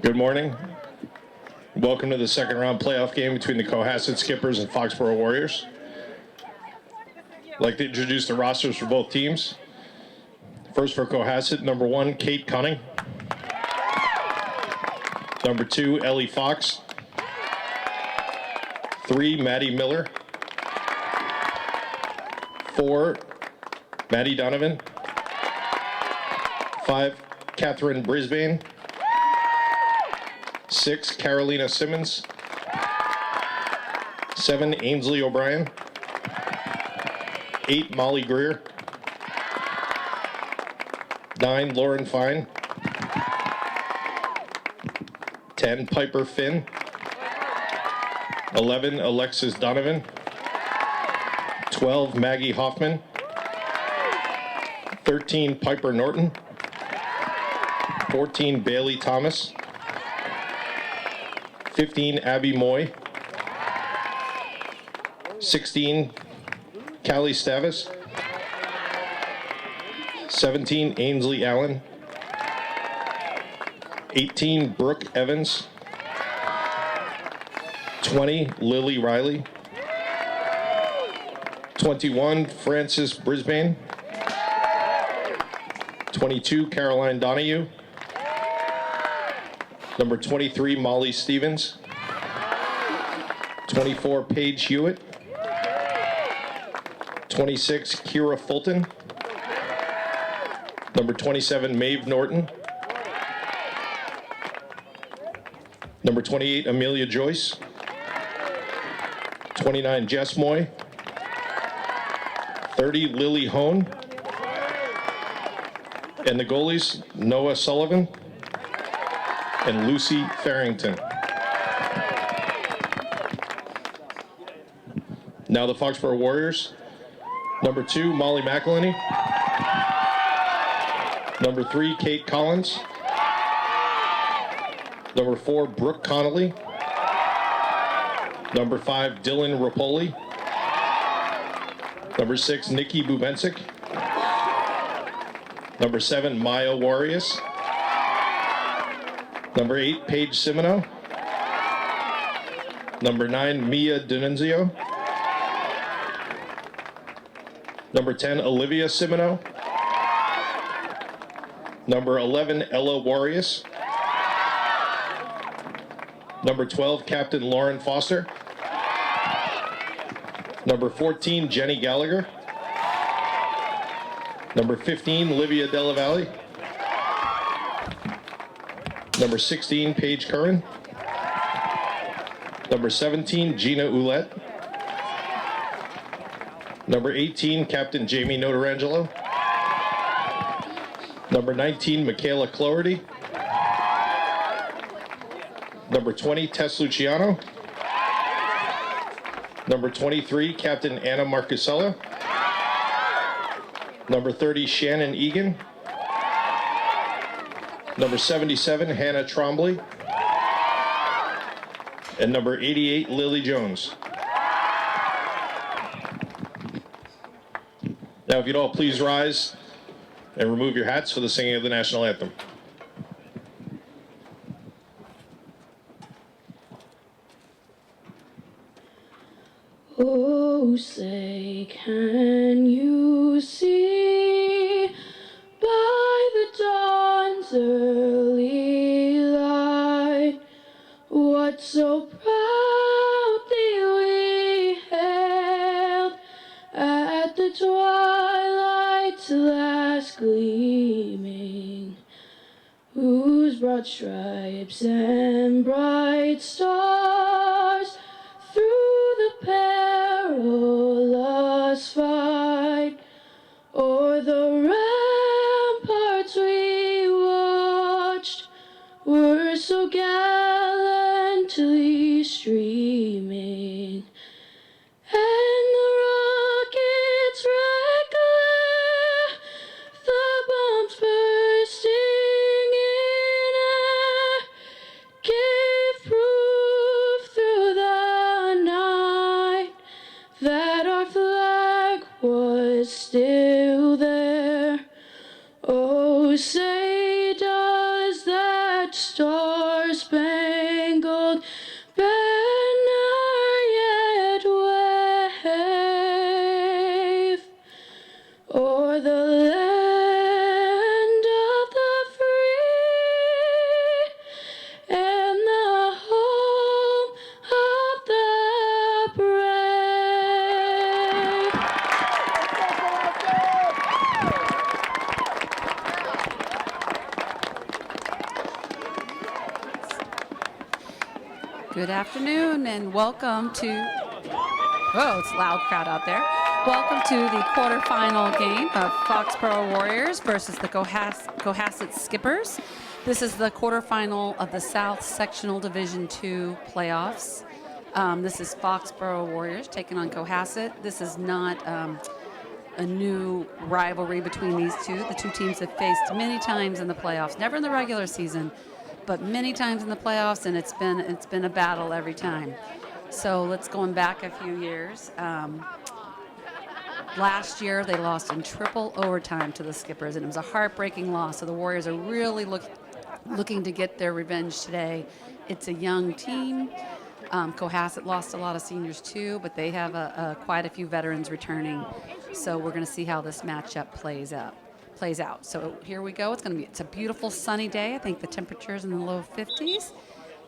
Good morning. Welcome to the second round playoff game between the Cohasset Skippers and Foxborough Warriors. I'd like to introduce the rosters for both teams. First for Cohasset, number 1, Kate Cunning. Number 2, Ellie Fox. 3, Maddie Miller. 4, Maddie Donovan. 5, Catherine Brisbane. 6, Carolina Simmons. 7, Ainsley O'Brien. 8, Molly Greer. 9, Lauren Fine. 10, Piper Finn. 11, Alexis Donovan. 12, Maggie Hoffman. 13, Piper Norton. 14, Bailey Thomas. 15, Abby Moy. 16, Callie Stavis. 17, Ainsley Allen. 18, Brooke Evans. 20, Lily Riley. 21, Frances Brisbane. 22, Caroline Donahue. Number 23, Molly Stevens. 24, Paige Hewitt. 26, Kira Fulton. Number 27, Maeve Norton. Number 28, Amelia Joyce. 29, Jess Moy. 30, Lily Hone. And the goalies, Noah Sullivan and Lucy Farrington. Now the Foxborough Warriors. Number 2, Molly McElhenney. Number 3, Kate Collins. Number 4, Brooke Connolly. Number 5, Dylan Rapoli. Number 6, Nikki Bubensic. Number 7, Maya Warius. Number 8, Paige Simino. Number 9, Mia D'Annunzio. Number 10, Olivia Simino. Number 11, Ella Warius. Number 12, Captain Lauren Foster. Number 14, Jenny Gallagher. Number 15, Livia Della Valle. Number 16, Paige Curran. Number 17, Gina Ouellette. Number 18, Captain Jamie Notarangelo. Number 19, Michaela Cloherty. Number 20, Tess Luciano. Number 23, Captain Anna Marcusella. Number 30, Shannon Egan. Number 77, Hannah Trombley. And number 88, Lily Jones. Now, if you'd all please rise and remove your hats for the singing of the national anthem. Oh, say, can you see by the dawn's early light what so proudly we hailed at the twilight's last gleaming, whose broad stripes and bright stars through the perilous fight o'er the ramparts we watched were so gallantly streaming, and the rockets' red glare, the bombs bursting in air, gave proof through the night that our flag was still there. Oh, say does that star Good afternoon and welcome to, oh, it's a loud crowd out there. Welcome to the quarterfinal game of Foxboro Warriors versus the Cohasset Skippers. This is the quarterfinal of the South Sectional Division II playoffs. This is Foxboro Warriors taking on Cohasset. This is not a new rivalry between these two. The two teams have faced many times in the playoffs, never in the regular season, but many times in the playoffs, and it's been a battle every time. So let's going back a few years. Last year they lost in triple overtime to the Skippers, and it was a heartbreaking loss. So the Warriors are really looking to get their revenge today. It's a young team. Cohasset lost a lot of seniors too, but they have quite a few veterans returning. So we're going to see how this matchup plays out. So here we go. It's a beautiful sunny day. I think the temperature is in the low 50s,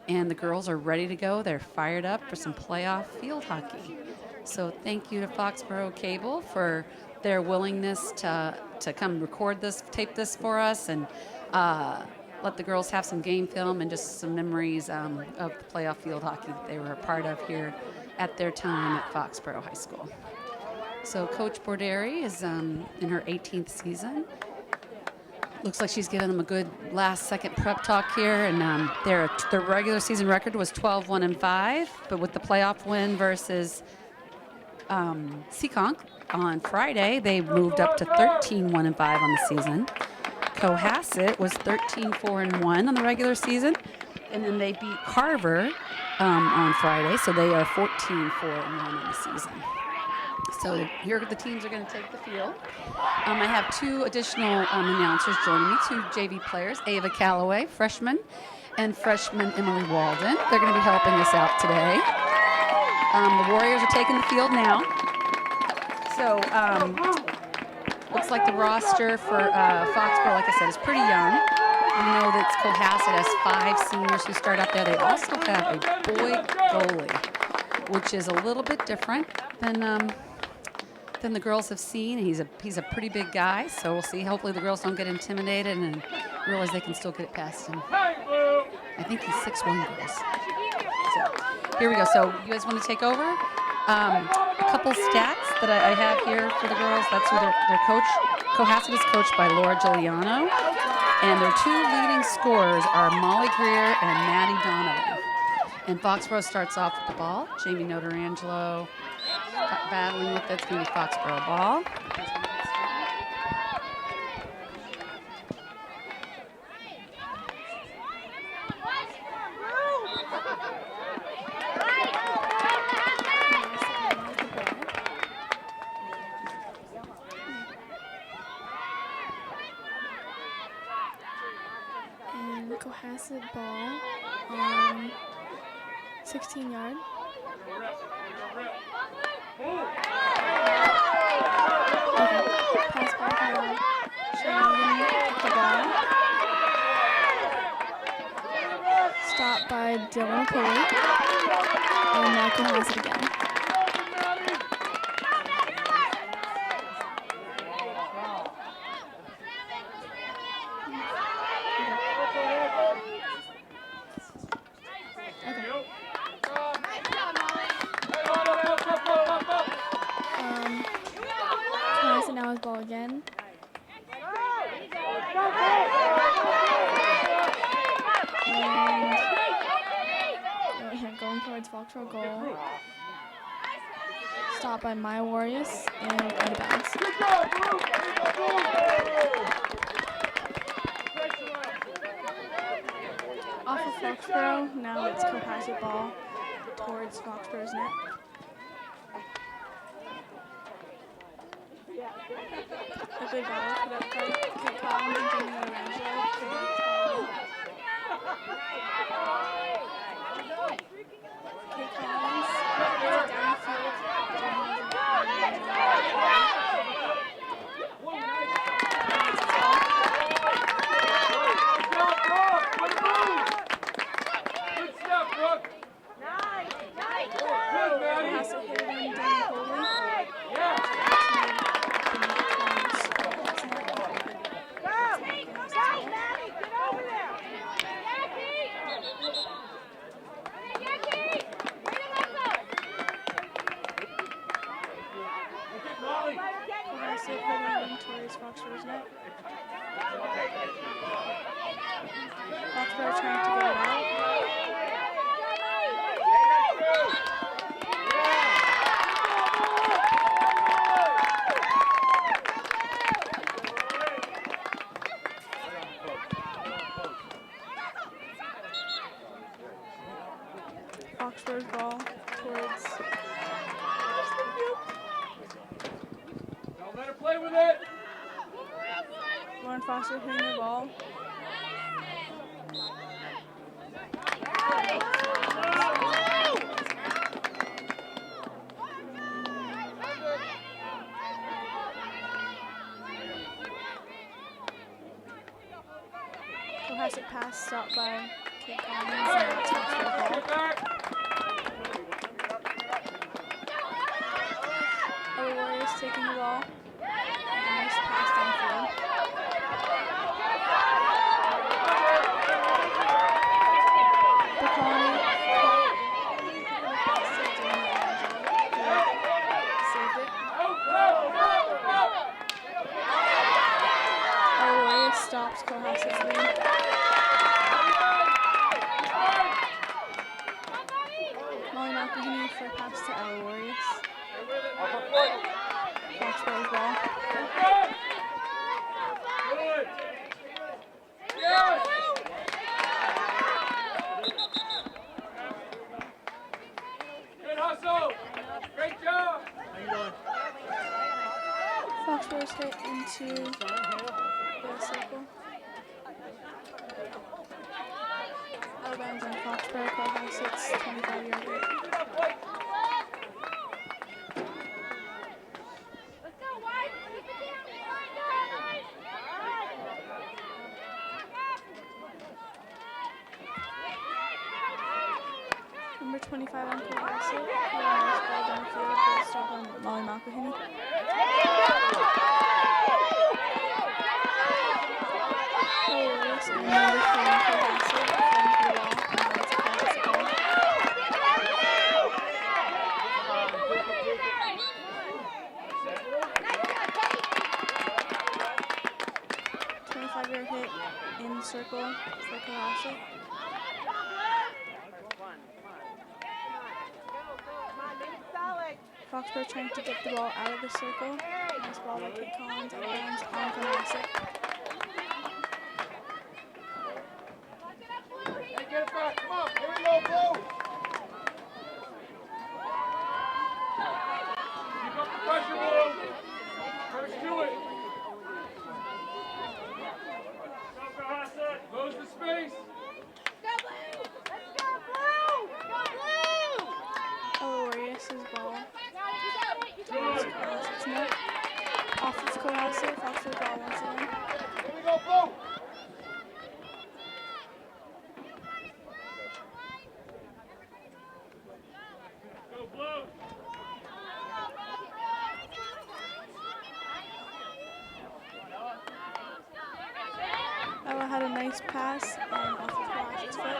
and the girls are ready to go. They're fired up for some playoff field hockey. So thank you to Foxborough Cable for their willingness to come record this, tape this for us, and let the girls have some game film and just some memories of the playoff field hockey that they were a part of here at their time at Foxborough High School. So Coach Borderi is in her 18th season. Looks like she's giving them a good last-second prep talk here, and their regular season record was 12-1-5, but with the playoff win versus Seekonk on Friday, they moved up to 13-1-5 on the season. Cohasset was 13-4-1 on the regular season, and then they beat Carver on Friday, so they are 14-4-1 on the season. So here the teams are going to take the field. I have two additional announcers joining me, two JV players, Ava Calloway, freshman, and freshman Emily Walden. They're going to be helping us out today. The Warriors are taking the field now. So looks like the roster for Foxborough, like I said, is pretty young. We know that Cohasset has 5 seniors who start out there. They also have a boy goalie, which is a little bit different than the girls have seen. He's a pretty big guy, so we'll see. Hopefully the girls don't get intimidated and realize they can still get it past him. I think he's 6'1", girls. So here we go. So you guys want to take over? A couple stats that I have here for the girls. That's who their coach. Cohasset is coached by Laura Giuliano, and their 2 leading scorers are Molly Greer and Maddie Donovan. And Foxborough starts off with the ball. Jamie Notarangelo battling with it. It's going to be Foxborough ball. And Cohasset ball on 16-yard. Pass back now. Shannon the ball. Stopped by Dylan Pulley. And now Cohasset again. Cohasset now has ball again. And going towards Foxborough goal. Stopped by My Warriors and out of bounds. Off of Foxborough, now it's Cohasset ball towards Foxborough's net. A good battle put up by Kate Collins and Jamie Lorenzo. Kate Collins is downfield. Good stuff, Brooke. Nice. Foxborough's ball towards. Don't let her play with it. Lauren Foster hitting the ball. Cohasset pass stopped by Kate Collins and now it's Foxborough's ball. Get back. Other Warriors taking the ball. Nice pass downfield. The Colony saved it. Other Warriors stops Cohasset's lead. Molly McElhinney for a pass to our Warriors. Foxborough's ball. Good. Yes. Good hustle. Great job. Foxborough's hit into the circle. Out of bounds on Foxborough. Cohasset's 25-yard hit. Number 25 on Cohasset. Nice ball downfield, but stop on Molly McElhinney. Warriors and number 3 on Cohasset. Defending for the ball. And that's Cohasset ball. Yard hit in the circle for Cohasset. Foxborough trying to get the ball out of the circle. Nice ball by Kate Collins out of bounds on Cohasset. Hey, get it back. Come on. Here we go, Blue. Keep up the pressure, Blue. First to it. Close the space. Warriors' ball. It's not off of Cohasset. Foxborough ball once again. Here we go, Blue. Go, Blue. Ella had a nice pass and off of Cohasset's foot.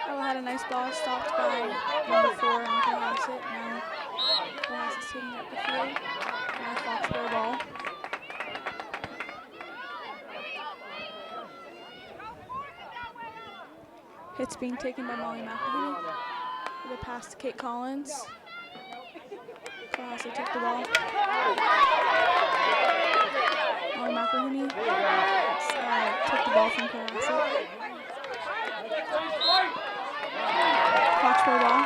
Ella had a nice ball stopped by number 4 on Cohasset. Now Cohasset's taking up the field. Now Foxborough ball. Hit's being taken by Molly McElhinney with a pass to Kate Collins. Cohasset took the ball. Molly McElhinney took the ball from Cohasset. Foxborough ball.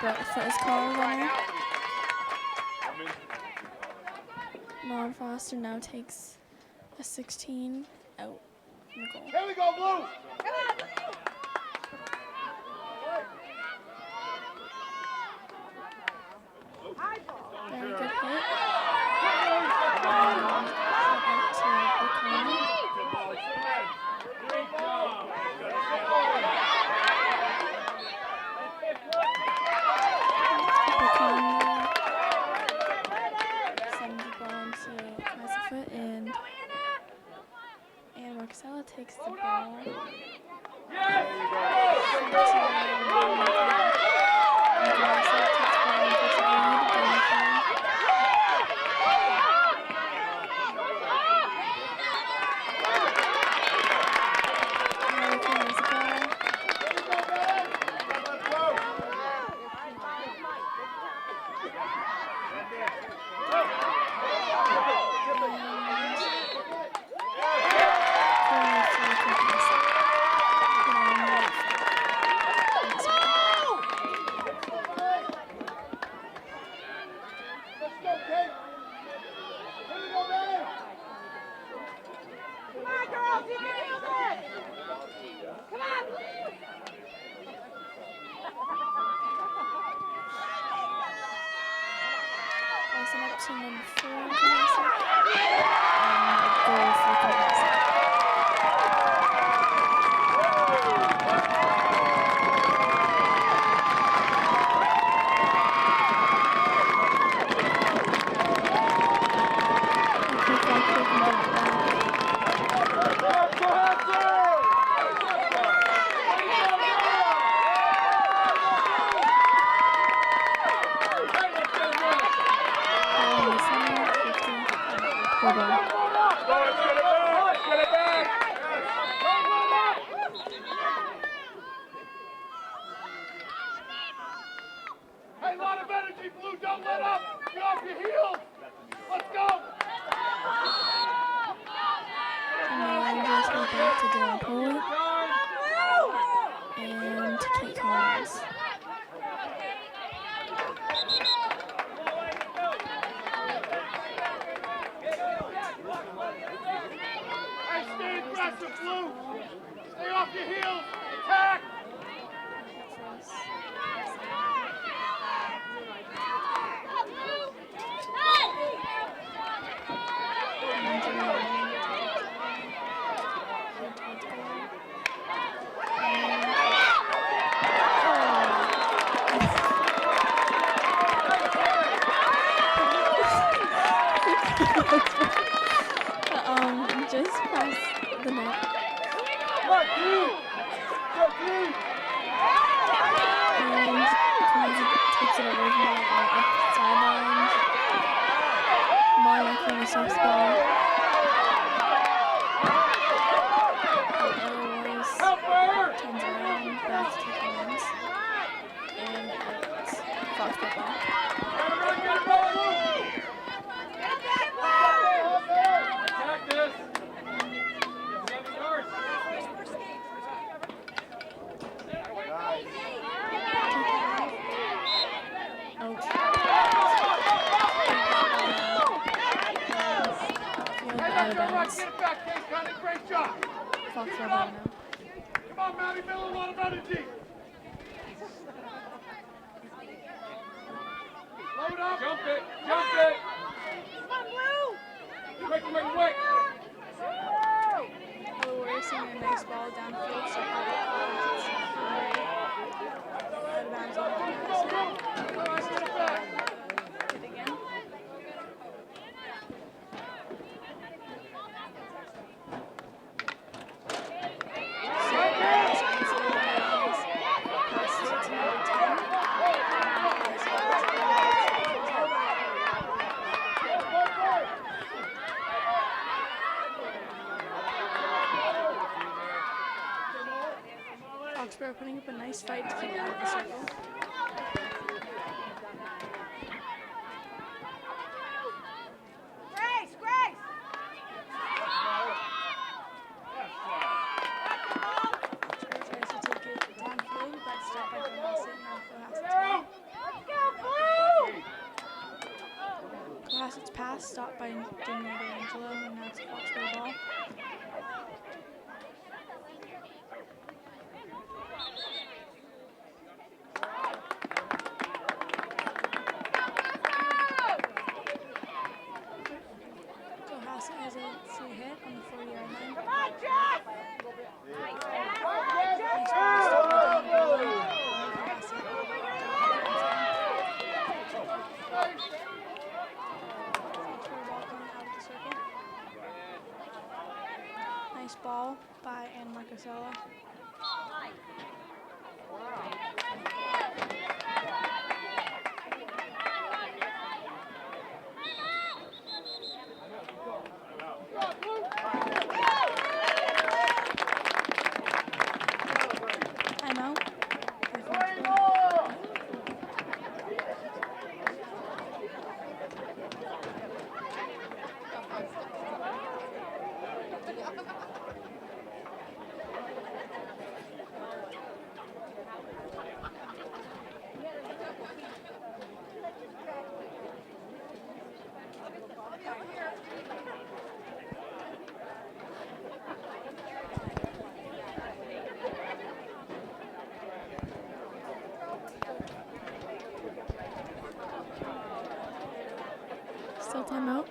But foot is called on it. Lauren Foster now takes a 16 out in the goal. Here we go, Blue. Very good hit. Sends the ball into Cohasset foot and takes the ball. Yes! Passing up to number 4, Cohasset. And a goal for Cohasset. Hey, a lot of energy, Blue. Don't let up. Get off your heels. Let's go. And the Rangers go back to Dylan Poole and Kate Collins. Hey, stay aggressive, Blue. Stay off your heels. Attack. Just past the net. Come on, Blue. Go, Blue. And takes it away from the up sidelines. Marlon Curtis stops the ball. Help her. Turns around, back to Collins. And it's Foxborough ball. Get it right, Blue. Attack this. 7 yards. Out of bounds. Get it back, Case Connie. Great job. Foxborough ball now. Come on, Maddie Miller, a lot of energy. Load up. Jump it. Jump it. Come on, Blue. Quick, quick, quick. Oh, we're seeing a nice ball downfield. So out of bounds on the Hit again. Foxborough putting up a nice fight to keep out of the circle. Grace! Grace! Foxborough tries to take it downfield, but stopped by Cohasset. Now Cohasset's Let's go, Blue! Cohasset's pass stopped by Daniel D'Angelo, and now it's a Foxborough ball. Cohasset has a free hit on the 40-yard line. Come on, Jeff! Nice ball stopped by Daniel D'Angelo. Cohasset. Foxborough ball coming out of the circle. Nice ball by Ann Marcosella. Timeout. Still timeout.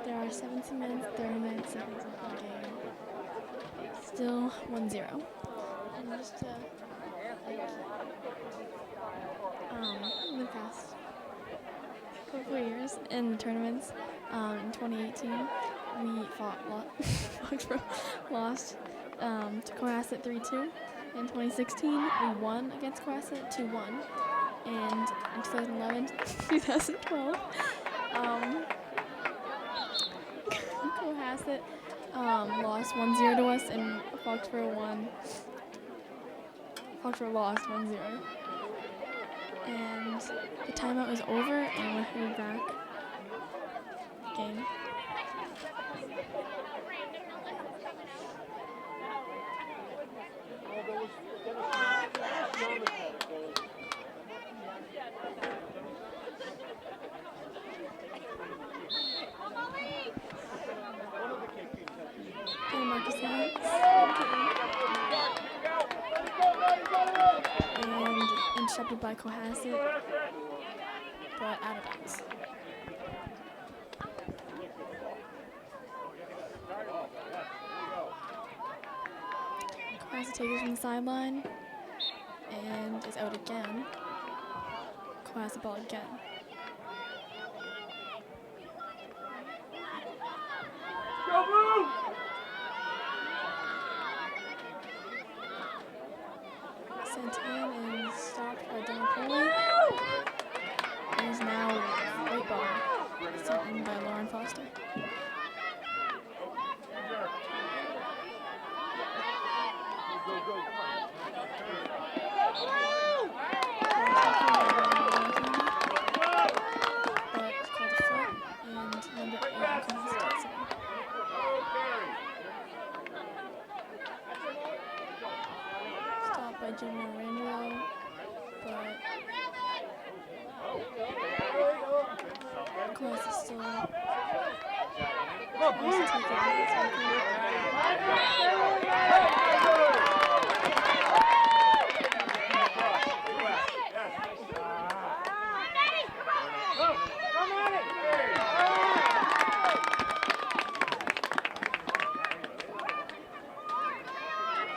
There are 17 minutes, 39 seconds of the game. Still 1-0. And just to, in the past couple of years in tournaments, in 2018, we Foxborough lost to Cohasset 3-2. In 2016, we won against Cohasset 2-1. And in 2011, 2012, Cohasset lost 1-0 to us, and Foxborough won. Foxborough lost 1-0. And the timeout is over, and we're headed back. Game. And Marcus Lance. And intercepted by Cohasset, but out of bounds. Cohasset takes it from the sideline and is out again. Cohasset ball again. Go, Blue! Sent in and stopped by Don Poley. And is now white ball. Sent in by Lauren Foster. But it's called a foot, and number 8 Cohasset gets it. Stopped by Jimmy Randall, but Cohasset still wants to take it.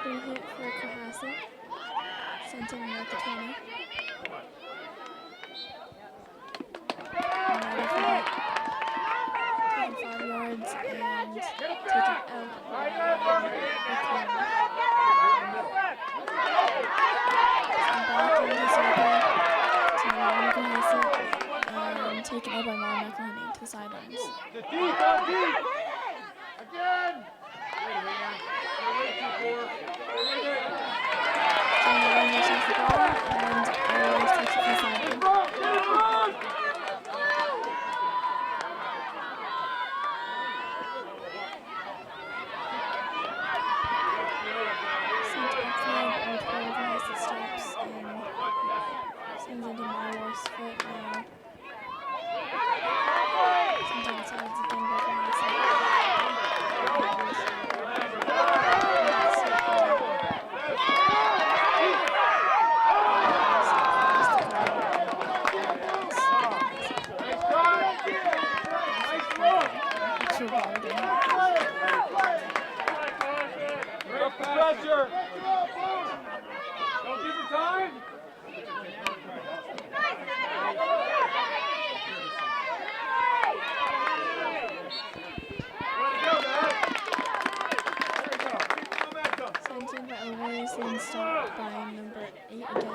Free hit for Cohasset. Sent in at the 20. Another free hit. Taken 5 yards and taken out by the corner. And back in the circle to Lauren Cohasset and taken out by Mom McElhenney to the sidelines. The deep, on deep! Again! John Lauren receives the ball and Aaron takes it from the sideline. Sent upfield, and Cohasset stops and sends into Myworth's foot now. Sent inside again by Cohasset. Pressure! Don't give her Sent in by Overys, then stopped by number 8 again.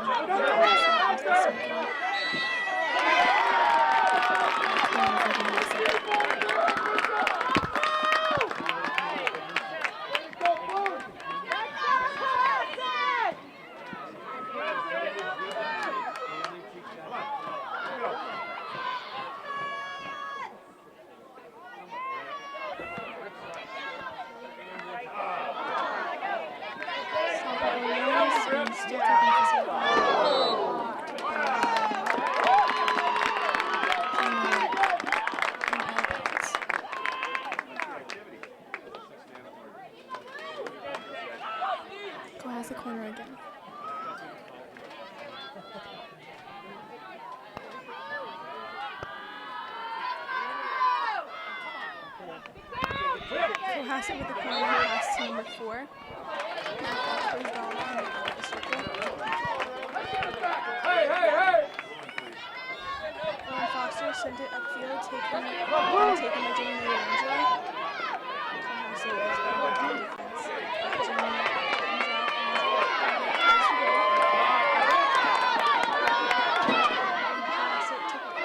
Cohasset corner again. Cohasset with the corner pass to number 4. Now Foxborough's ball coming out of the circle. Lauren Foster sent it upfield, taken by Jamie Angela. Cohasset is very good on defense. Jamie comes out and tries to go. Cohasset took it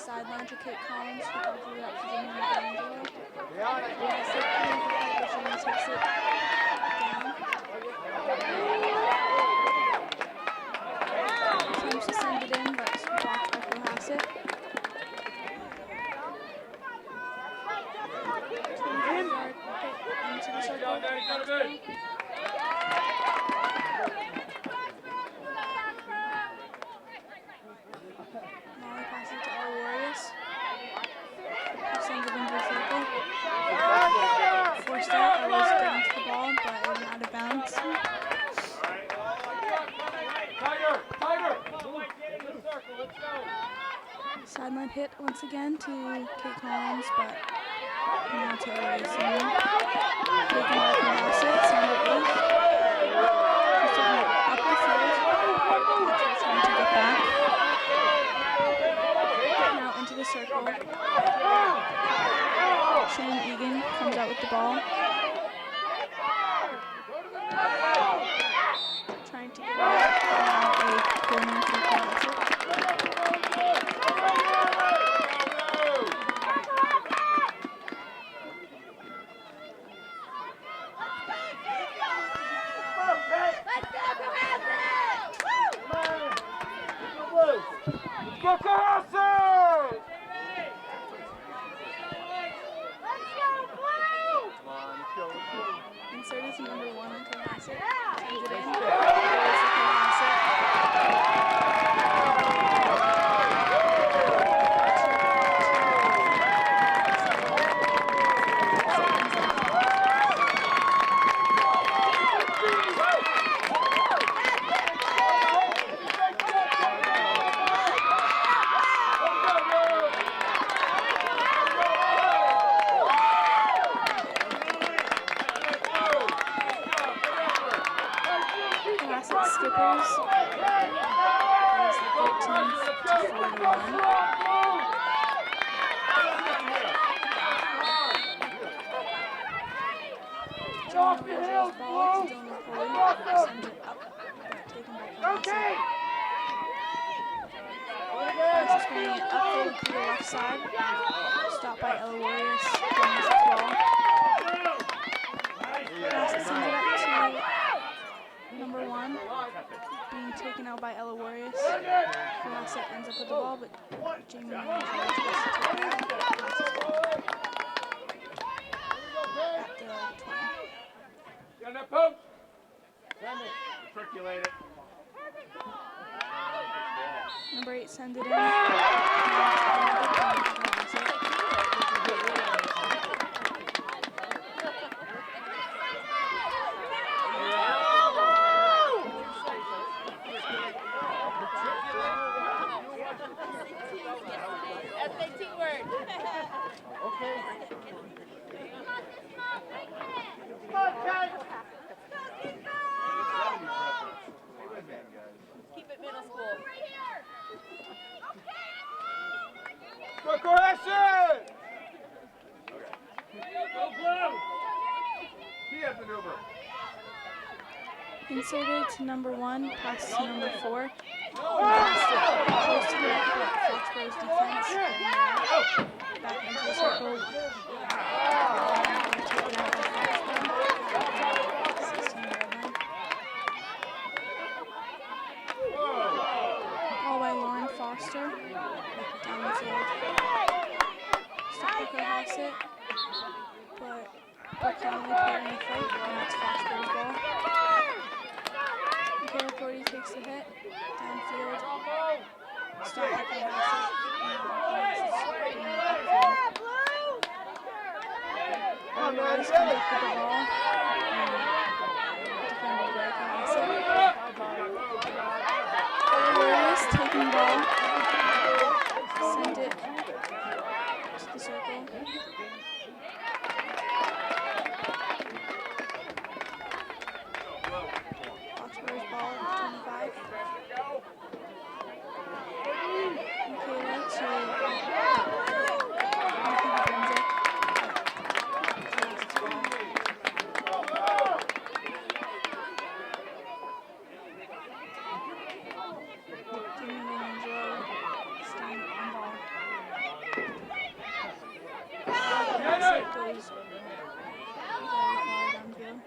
sideline to Kate Collins, who can do that for Jamie Angelo. Virginia takes it down. Seems to send it in, but it's blocked by Cohasset. Into the circle. Molly passes it to our Warriors. Sends it into the circle. Forced out, I was down to the ball, but it went out of bounds. Sideline hit once again to Kate Collins, but now to our racing. Taken by Cohasset, send it in. circle. Shannon Egan comes out with the ball. Trying to get it out a corner for Cohasset. Go Cohasset! Inserted to number 1 on Cohasset. Sends it in. Cohasset Skippers is 13-41. John Rogers' ball to Dylan McCoy. Sends it up, but taken by Cohasset. Cohasset's bringing it upfield to the left side. Stopped by Ella Warriors. Brings the ball. Cohasset sends it up to number 1. Being taken out by Ella Warriors. Cohasset ends up with the ball, but Jamie Rogers gets to take it out. Cohasset's ball at the 20. Get that post! Send it. Circulate it. Number 8 sends it in. SAT word. Okay. Keep it middle school. Go Cohasset! Go blue! He has maneuver. Inserted to number 1, pass to number 4. Close to the net, but Foxborough's defense. Back into the circle. Take it out by Foxborough. 16-11. Ball by Lauren Foster. Down the field. Stop by Cohasset. But Brooke Connolly put in the fight, and that's Foxborough's ball. Michaela Cody takes the hit. Downfield. Stop by Cohasset. Ella Warriors comes up with the ball. Defended by Cohasset. Ella Warriors taking the ball. Send it to the circle. Foxborough's ball at 25. Michaela to brings it. Jamie Lorenzo staying on ball. Cohasset goes very far downfield.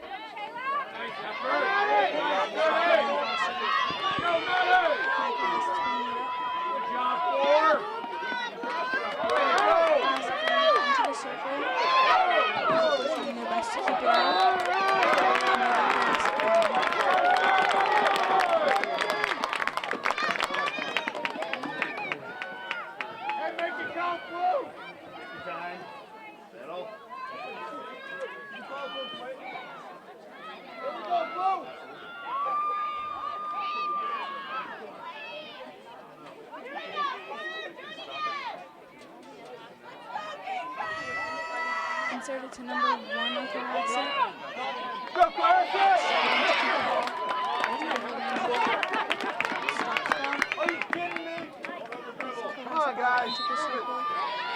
Into the circle. Doing their best to keep it out. Hey, make it count, blue! Time. Settle. Go, blue! Inserted to number 1 on Cohasset. Go, Cohasset! Stops ball. Are you kidding me? Come on, Cohasset guys. into the circle.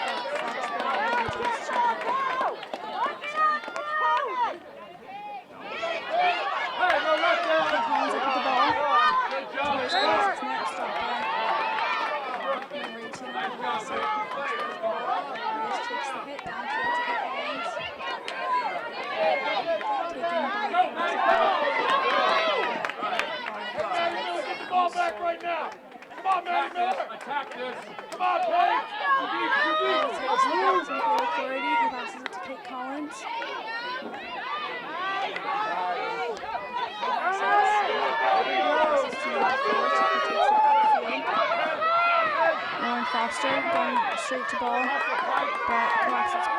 Come on, Paige. Takes the pass with full authority. He passes it to Kate Collins. Lauren Foster going straight to ball, but Cohasset's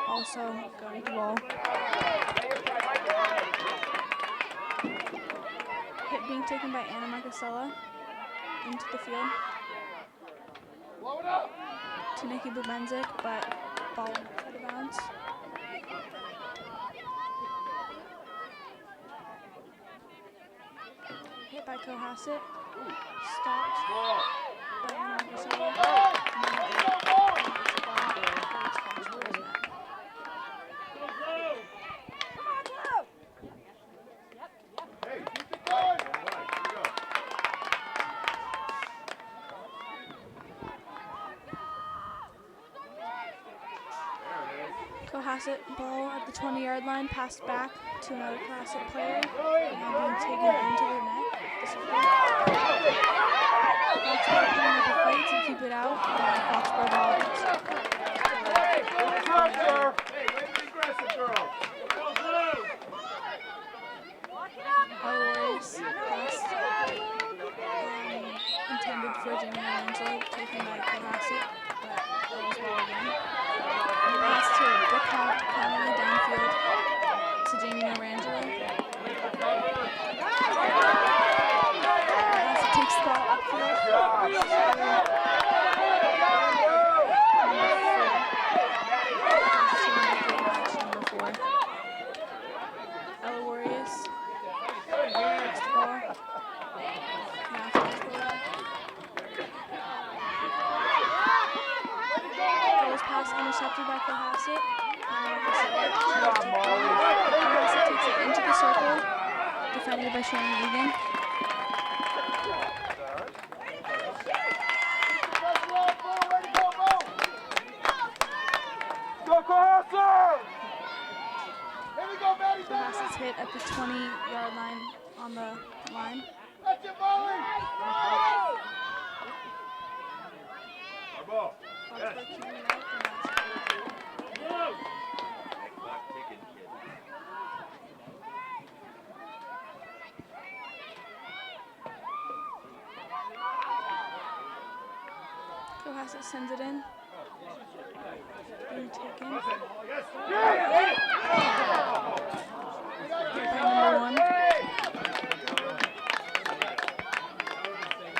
also going to ball. Hit being taken by Anna Marcasella into the field to Nikki Bubenzik, but ball went out of bounds. Hit by Cohasset, stopped by Anna Marcasella. Cohasset ball at the 20-yard line, passed back to another Cohasset player, now being taken into the net. Foxborough coming with the fight to keep it out, and Foxborough ball. Warriors pass intended for Jamie Angelo, taken by Cohasset, but goes well again. Pass to Brooke Connolly downfield to Jamie Norangelo. Cohasset takes the ball upfield. Number 4. Ella Warriors. Next ball. Now Foxborough. Goes pass intercepted by Cohasset. Cohasset takes it into the circle, defended by Shannon Egan. Cohasset's hit at the 20-yard line on the line. Foxborough keeping it out, and that's Cohasset sends it in. Being taken. By number 1.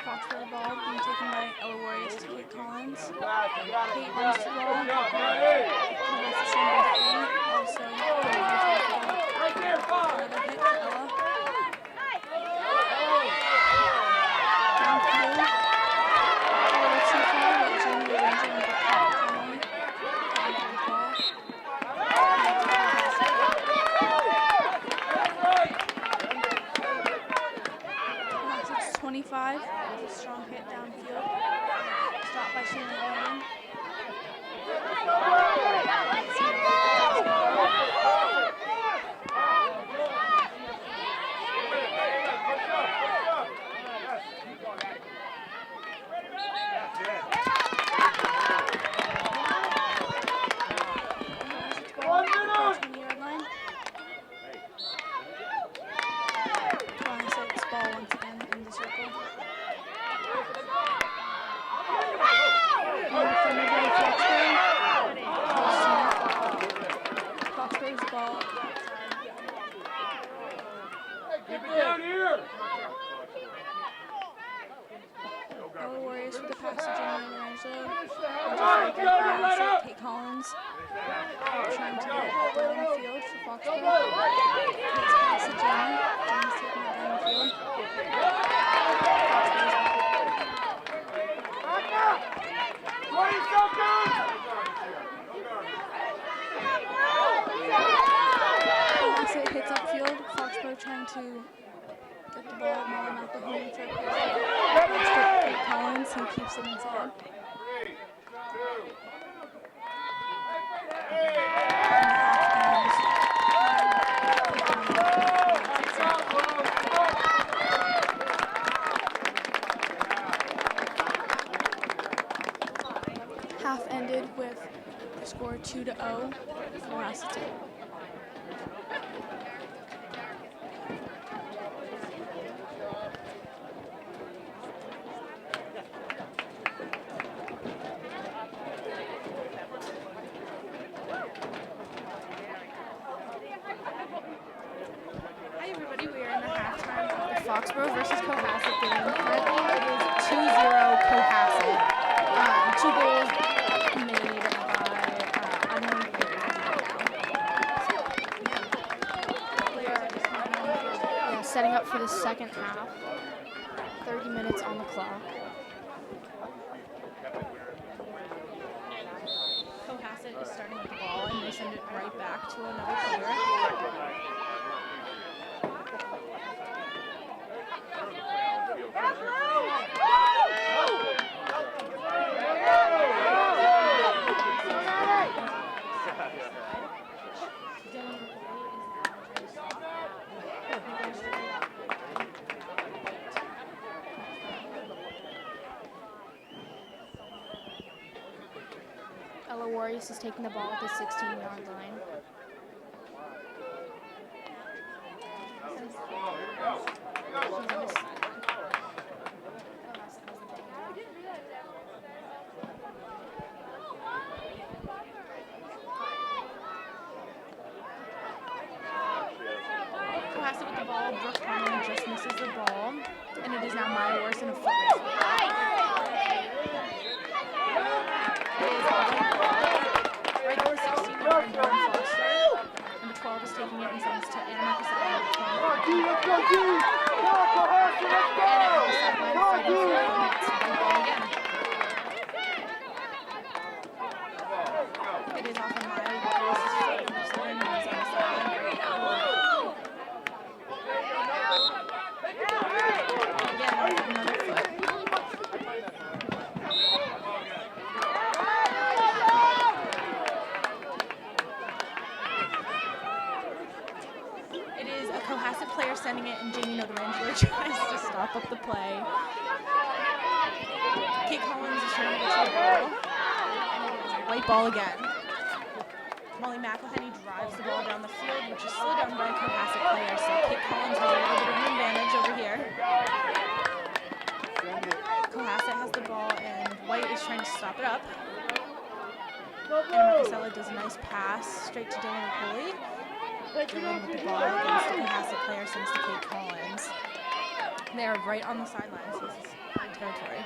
Foxborough ball being taken by Ella Warriors to Kate Collins. Kate runs to ball. Cohasset sends by 3. Also, another hit to Ella. Downfield. A little too far, but Jamie Ranger and Brooke Connolly. Cohasset's 25. Strong hit downfield. Stopped by Shannon Egan. Cohasset's ball once again in the circle. Defended by Foxborough. Foxborough's ball. Keep it down here. Ella Warriors with the pass to Jamie Lorenzo. Kate Collins trying to get it down the field for Foxborough. Kate's pass to Jamie. Jamie's taking it down the field. Cohasset hits upfield. Foxborough trying to get the ball, Mullen out the home for Kate Collins, who keeps it inside. 2-0, Cohasset. Hi everybody, we are in the halftime of the Foxborough versus Cohasset game. Currently it is 2-0 Cohasset. 2 goals made by unknown players. Setting up for the second half. 30 minutes on the clock. Cohasset is starting with the ball and they send it right back to another player. Ella Warriors is taking the ball at the 16-yard line. Cohasset with the ball, Brooke Conlon just misses the ball, and it is now Maya Worse in a foot race. Right at the 16-yard line, Foxborough, and the 12 is taking it and sends to Anna Marcusette at the 20. And at the sideline, fighting for it, and it's one ball again. It is off of Maya Worse's foot, number 7, and he's on the sideline. Again, another foot. It is a Cohasset player sending it, and Jamie Notarangelo tries to stop up the play. Kate Collins is trying to get to the ball, and it is a white ball again. Molly McElhenney drives the ball down the field, which is slowed down by a Cohasset player, so Kate Collins has a little bit of an advantage over here. Cohasset has the ball, and White is trying to stop it up. And Marcusella does a nice pass straight to Dylan Rapoli. Dylan with the ball against the Cohasset player, sends to Kate Collins. They are right on the sidelines, so this is hard territory.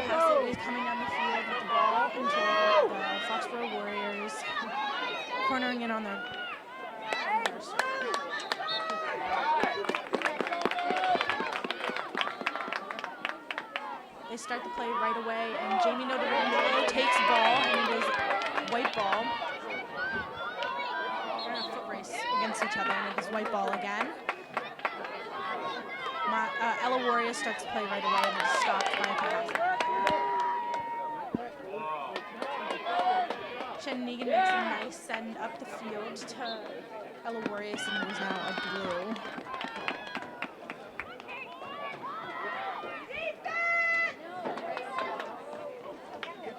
Cohasset is coming down the field with the ball into the Foxborough Warriors, cornering in on their They start the play right away, and Jamie Notarangelo takes the ball, and it is white ball. They're in a foot race against each other, and it is white ball again. Ella Warriors starts to play right away, and it's stopped by a Cohasset. Shannon Negan makes a nice send up the field to Ella Warriors, and it is now a blue.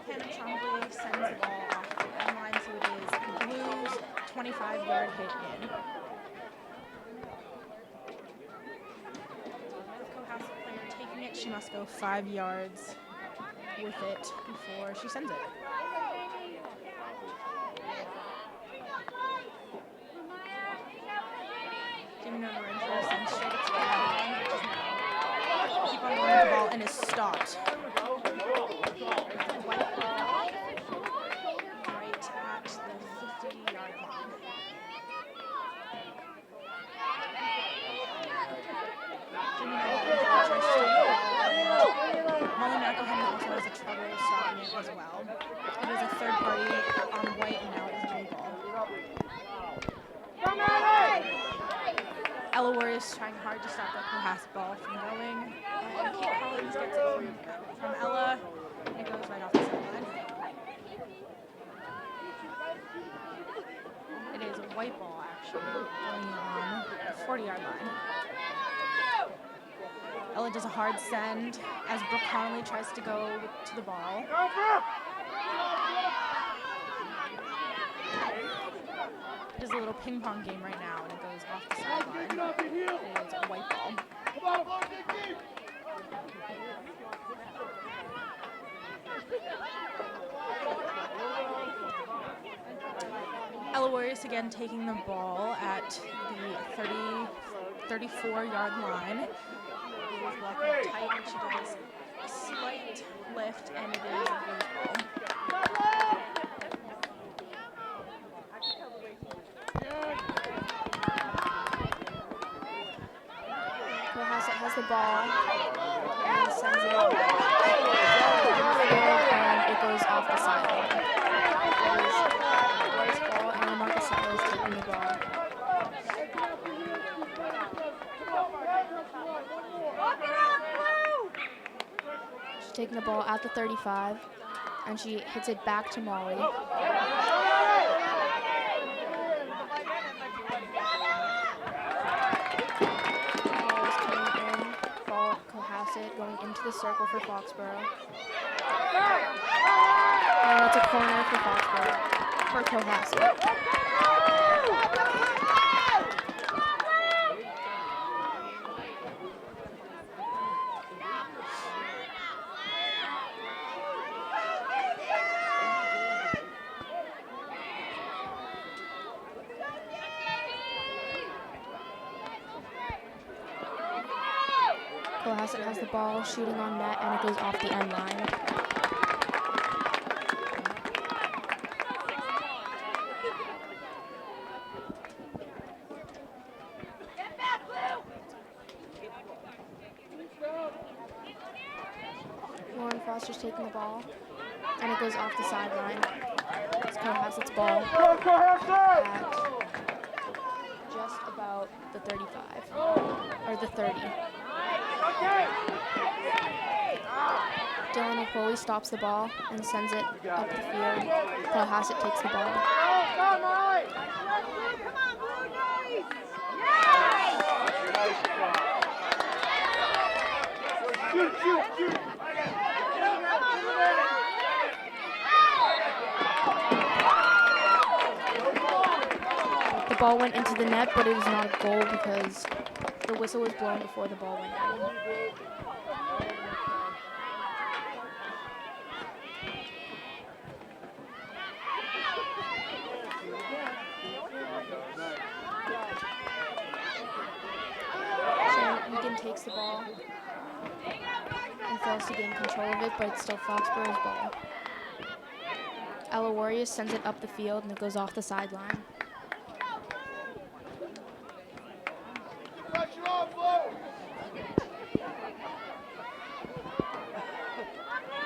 Hannah Trombley sends the ball off the end line, so it is Blues 25-yard hit in. The Cohasset player taking it, she must go 5 yards with it before she sends it. Jamie Notarangelo sends straight up to the line, which is now keep on going with the ball and is stopped. White ball right at the 50-yard line. Jamie Notarangelo tries to take the ball, and Molly McElhenney also has a trouble stopping it as well. It is a third party on White, and now it is a blue ball. Ella Warriors trying hard to stop that Cohasset ball from going, and Kate Collins gets it from Ella, and it goes right off the sideline. It is a white ball, actually, going on the 40-yard line. Ella Ella does a hard send as Brooke Connolly tries to go to the ball. It is a little ping pong game right now, and it goes off the sideline. It is a white ball. Ella Warriors again taking the ball at the 34-yard line. It is blocking up tight, and she does a slight lift, and it is a loose ball. Cohasset has the ball and sends it out. And it goes off the sideline. It is Roy's ball, and Marcusella is taking the ball. She's taking the ball at the 35, and she hits it back to Molly. Going into the circle for Foxborough. And that's a corner for Foxborough, for Cohasset. Cohasset has the ball, shooting on net, and it goes off the end line. Lauren Foster's taking the ball, and it goes off the sideline. It's Cohasset's ball at just about the 35, or the 30. Dylan Napoli stops the ball and sends it up the field. Cohasset takes the ball. The ball went into the net, but it was not a goal because the whistle was blown before the ball went in. Egan takes the ball and fails to gain control of it, but it's still Foxborough's ball. Ella Warriors sends it up the field, and it goes off the sideline.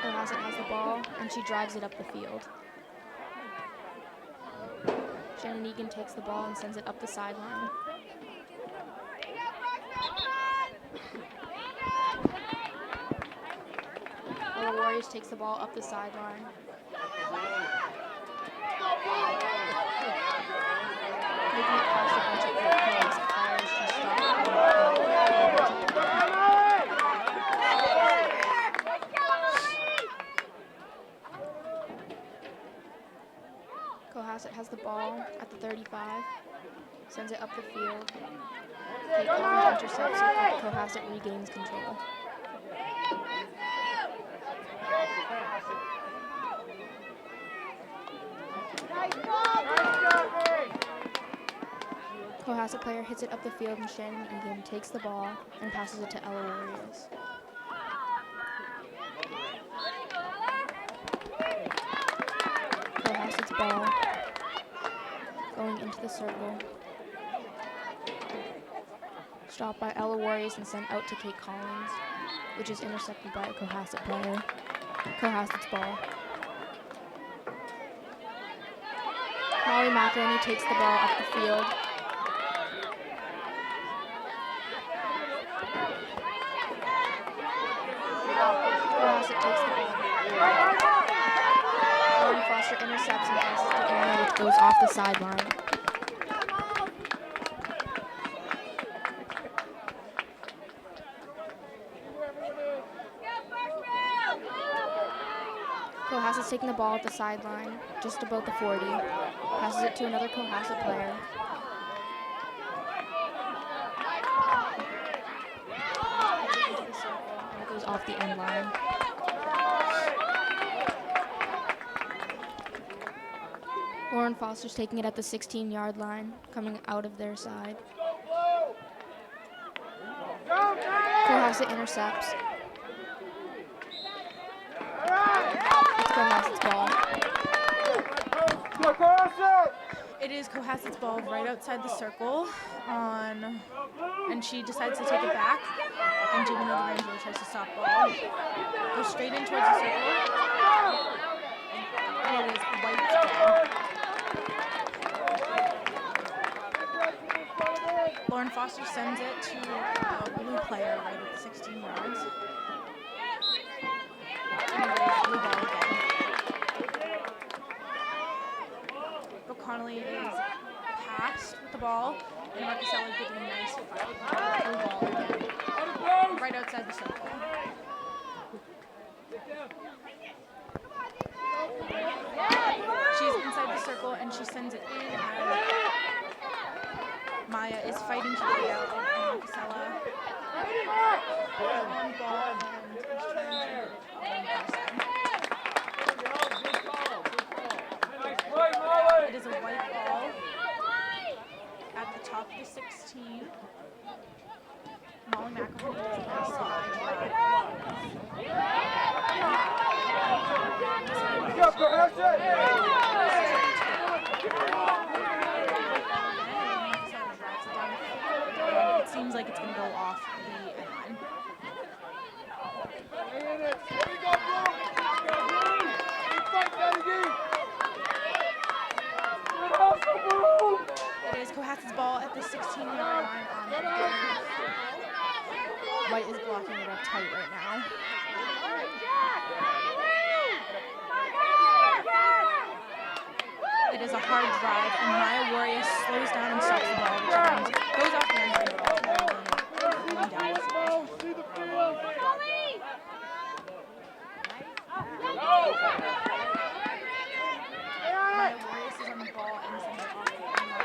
Cohasset has the ball, and she drives it up the field. Shannon Egan takes the ball and sends it up the sideline. Ella Warriors takes the ball up the sideline. Making it past a bunch of players. She stops. Cohasset has the ball at the 35, sends it up the field. Kate Collins intercepts it, but Cohasset regains control. Cohasset player hits it up the field, and Shannon Egan takes the ball and passes it to Ella Warriors. Cohasset's ball going into the circle. Stopped by Ella Warriors and sent out to Kate Collins, which is intercepted by a Cohasset player. Cohasset's ball. Molly McElhenney takes the ball up the field. Cohasset takes the ball. Lauren Foster intercepts and passes to Anna, which goes off the sideline. Cohasset's taking the ball at the sideline, just about the 40. Passes it to another Cohasset player. Into the circle, and it goes off the end line. Lauren Foster's taking it at the 16-yard line, coming out of their side. Cohasset intercepts. It's Cohasset's ball. It is Cohasset's ball right outside the circle and she decides to take it back, and Jamie D'Angelo tries to stop ball. Goes straight in towards the circle, and it is White's ball. Lauren Foster sends it to a blue player right at the 16 yards. And it is blue ball again. Connolly is passed with the ball, and Marcusella getting a nice fight. Blue ball again. Right outside the circle. She's inside the circle, and she sends it in, and Maya is fighting to get it out, and Marcusella on ball and is trying to get it It is a white ball at the top of the 16. Molly McElhenney does a nice slide drive. It seems like it's going to go off the end line. It is Cohasset's ball at the 16-yard line on the White is blocking it up tight right now. It is a hard drive, and Maya Warrior slows down and stops the ball, which goes off the end line. Maya Warrior is on the ball and sends it off the end line.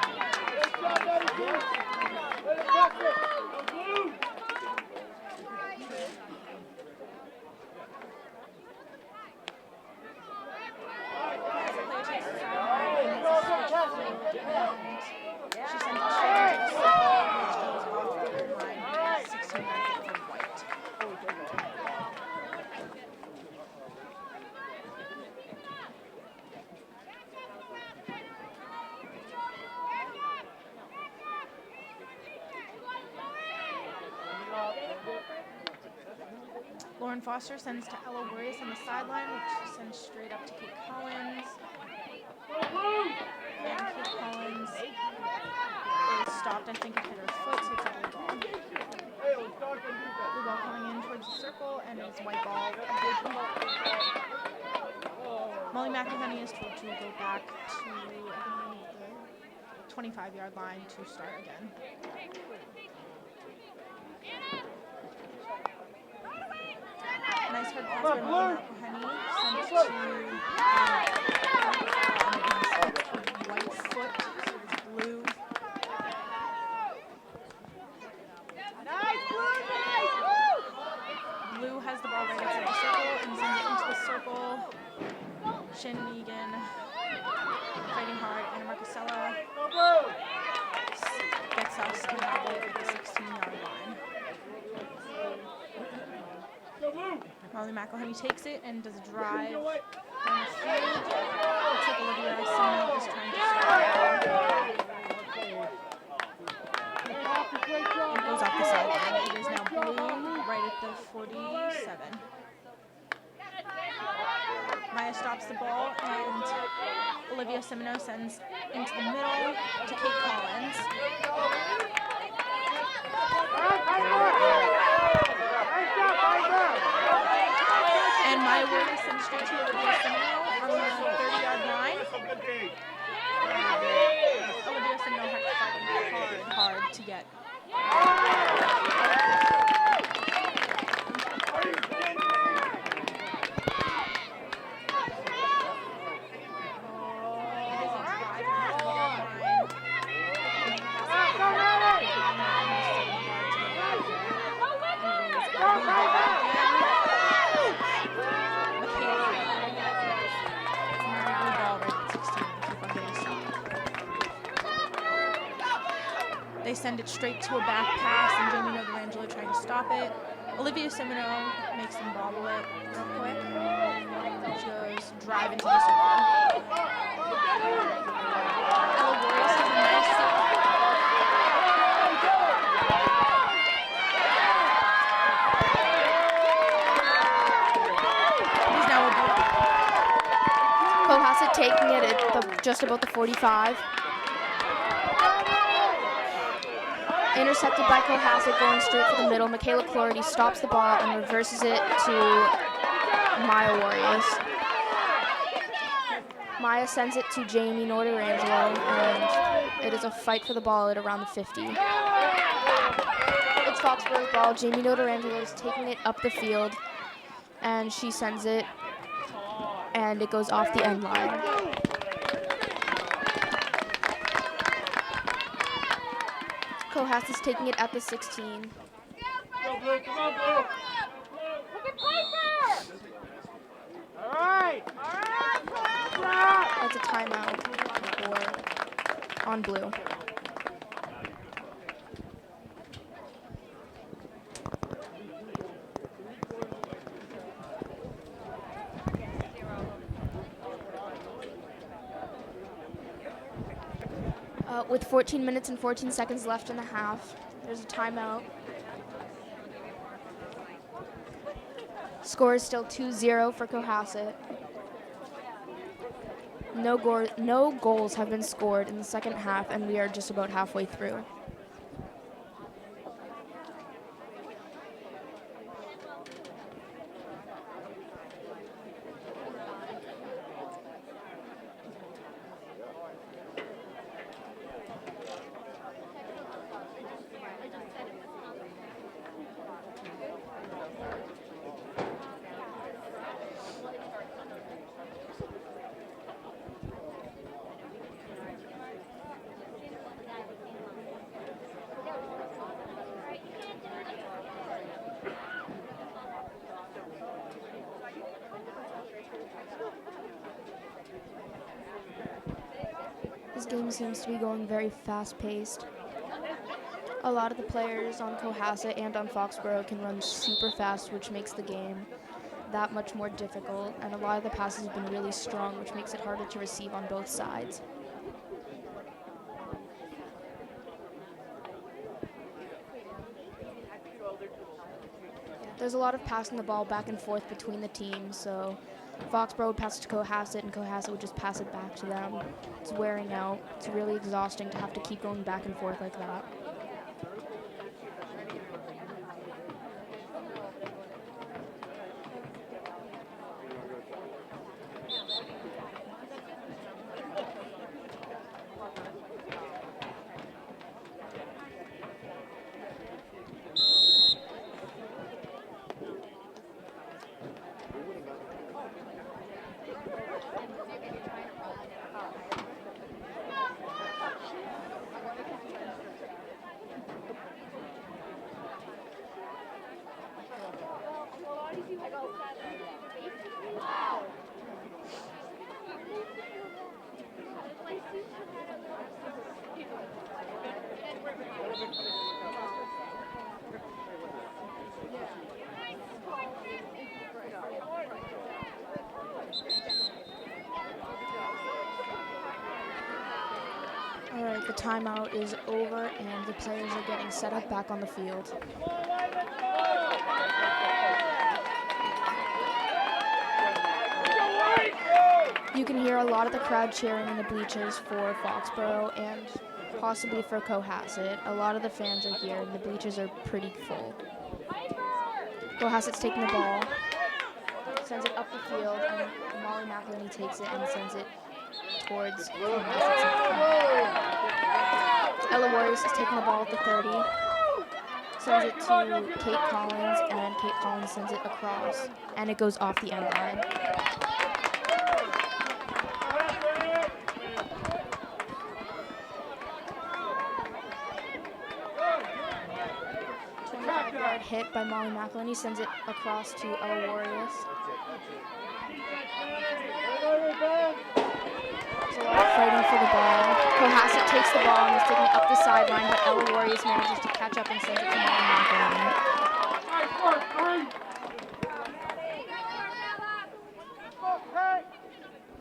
Lauren Foster sends to Ella Warriors on the sideline, which she sends straight up to Kate Collins. And Kate Collins is stopped. I think it hit her foot, so it's a blue ball. Blue ball coming in towards the circle, and it's white ball. Molly McElhenney is told to go back to the 25-yard line to start again. Nice hard pass by Molly McElhenney. Sent to white foot, so it's blue. Blue has the ball right outside the circle and sends it into the circle. Shin Megan fighting hard, and Marcusella gets us to have it at the 16-yard line. Molly McElhenney takes it and does a drive down the field. Looks like Olivia Simon is trying to start. And goes off the sideline. It is now blue right at the 47. Maya stops the ball, and Olivia Simino sends into the middle to Kate Collins. And Maya Warrior sends straight to Olivia Simino on the 30-yard line. Olivia Simino had fighting hard to get. They send it straight to a back pass, and Jamie Notarangelo trying to stop it. Olivia Semino makes them bobble it real quick. She goes drive into the circle. Ella Boris has a nice He's now a blue. Cohasset taking it at just about the 45. Intercepted by Cohasset, going straight for the middle. Michaela Clority stops the ball and reverses it to Maya Warriors. Maya sends it to Jamie Notarangelo, and it is a fight for the ball at around the 50. It's Foxborough's ball. Jamie Notarangelo is taking it up the field, and she sends it, and it goes off the end line. Cohasset's taking it at the 16. Come on, Blue. Come on, Blue. Look at Piper! All right. That's a timeout on blue. With 14 minutes and 14 seconds left in the half, there's a timeout. Score is still 2-0 for Cohasset. No goals have been scored in the second half, and we are just about halfway through. This game seems to be going very fast-paced. A lot of the players on Cohasset and on Foxborough can run super fast, which makes the game that much more difficult, and a lot of the passes have been really strong, which makes it harder to receive on both sides. There's a lot of passing the ball back and forth between the teams, so Foxborough would pass it to Cohasset, and Cohasset would just pass it back to them. It's wearing out. It's really exhausting to have to keep going back and forth like that. All right, the timeout is over, and the players are getting set up back on the field. You can hear a lot of the crowd cheering in the bleachers for Foxborough and possibly for Cohasset. A lot of the fans are here, and the bleachers are pretty full. Cohasset's taking the ball, sends it up the field, and Molly McElhenney takes it and sends it towards Cohasset. Ella Warriors is taking the ball at the 30, sends it to Kate Collins, and Kate Collins sends it across, and it goes off the end line. Yard hit by Molly McElhenney, sends it across to Ella Warriors. There's a lot of fighting for the ball. Cohasset takes the ball and is taking it up the sideline, but Ella Warriors manages to catch up and sends it to Molly McElhinney.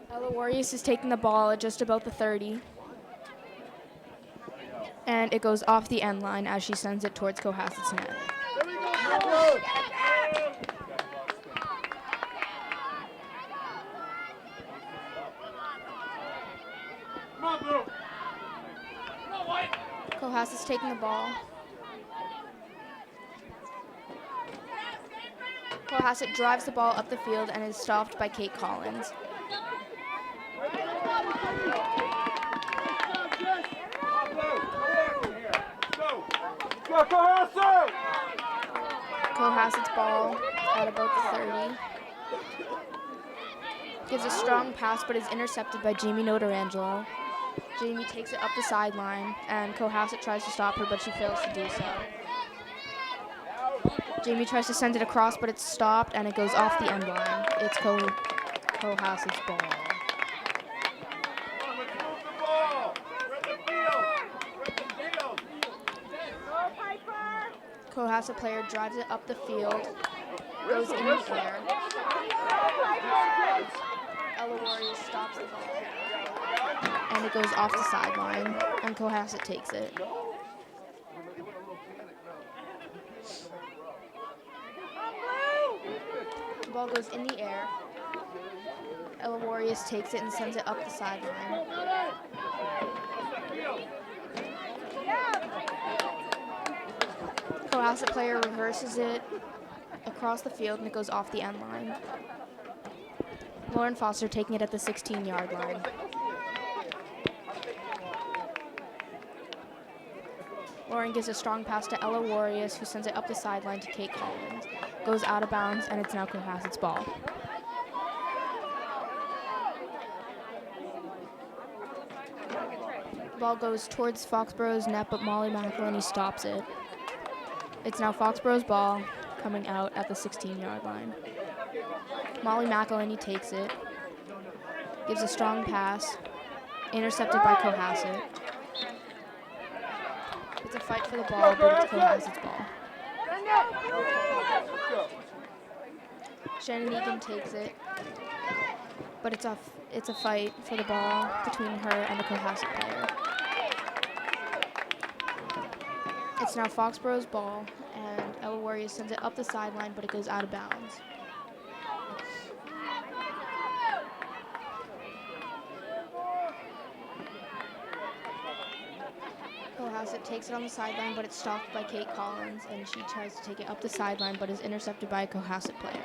Ella Warriors is taking the ball at just about the 30. And it goes off the end line as she sends it towards Cohasset's net. Cohasset's taking the ball. Cohasset drives the ball up the field and is stopped by Kate Collins. Cohasset's ball at about the 30. Gives a strong pass but is intercepted by Jamie Notarangelo. Jamie takes it up the sideline and Cohasset tries to stop her but she fails to do so. Jamie tries to send it across but it's stopped and it goes off the end line. It's Cohasset's ball. Cohasset player drives it up the field, goes in the air. Ella Warriors stops the ball, and it goes off the sideline, and Cohasset takes it. The ball goes in the air. Ella Warriors takes it and sends it up the sideline. Cohasset player reverses it across the field and it goes off the end line. Lauren Foster taking it at the 16-yard line. Lauren gives a strong pass to Ella Warriors, who sends it up the sideline to Kate Collins. Goes out of bounds, and it's now Cohasset's ball. The ball goes towards Foxborough's net, but Molly McElhinney stops it. It's now Foxborough's ball, coming out at the 16-yard line. Molly McElhinney takes it, gives a strong pass, intercepted by Cohasset. It's a fight for the ball, but it's Cohasset's ball. Shannon Egan takes it, but it's a fight for the ball between her and the Cohasset player. It's now Foxborough's ball, and Ella Warriors sends it up the sideline, but it goes out of bounds. Cohasset takes it on the sideline, but it's stopped by Kate Collins, and she tries to take it up the sideline, but is intercepted by a Cohasset player.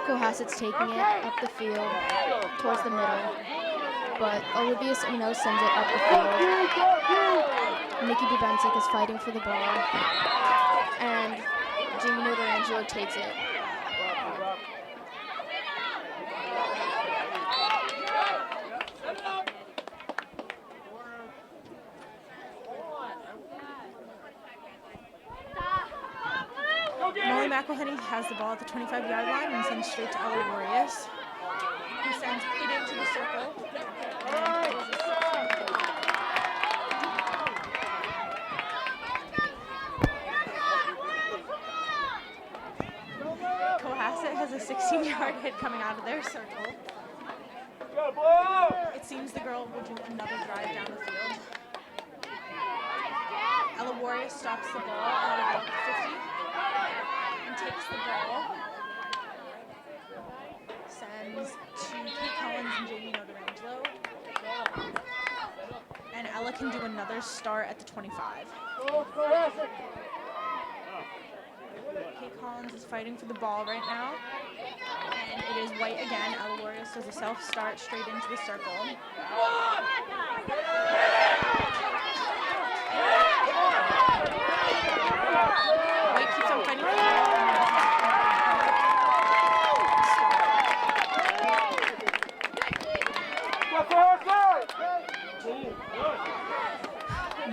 Cohasset's taking it up the field towards the middle, but Olivia Semino sends it up the field. Nikki Bubensic is fighting for the ball, and Jamie Notarangelo takes it. Molly McElhinney has the ball at the 25-yard line and sends straight to Ella Warriors, who sends it into the circle. Cohasset has a 16-yard hit coming out of their circle. It seems the girl will do another drive down the field. Ella Warriors stops the ball at about the 50 and takes the ball, sends to Kate Collins and Jamie Notarangelo, and Ella can do another start at the 25. Kate Collins is fighting for the ball right now, and it is White again. Ella Warriors does a self-start straight into the circle. White keeps on fighting for the ball.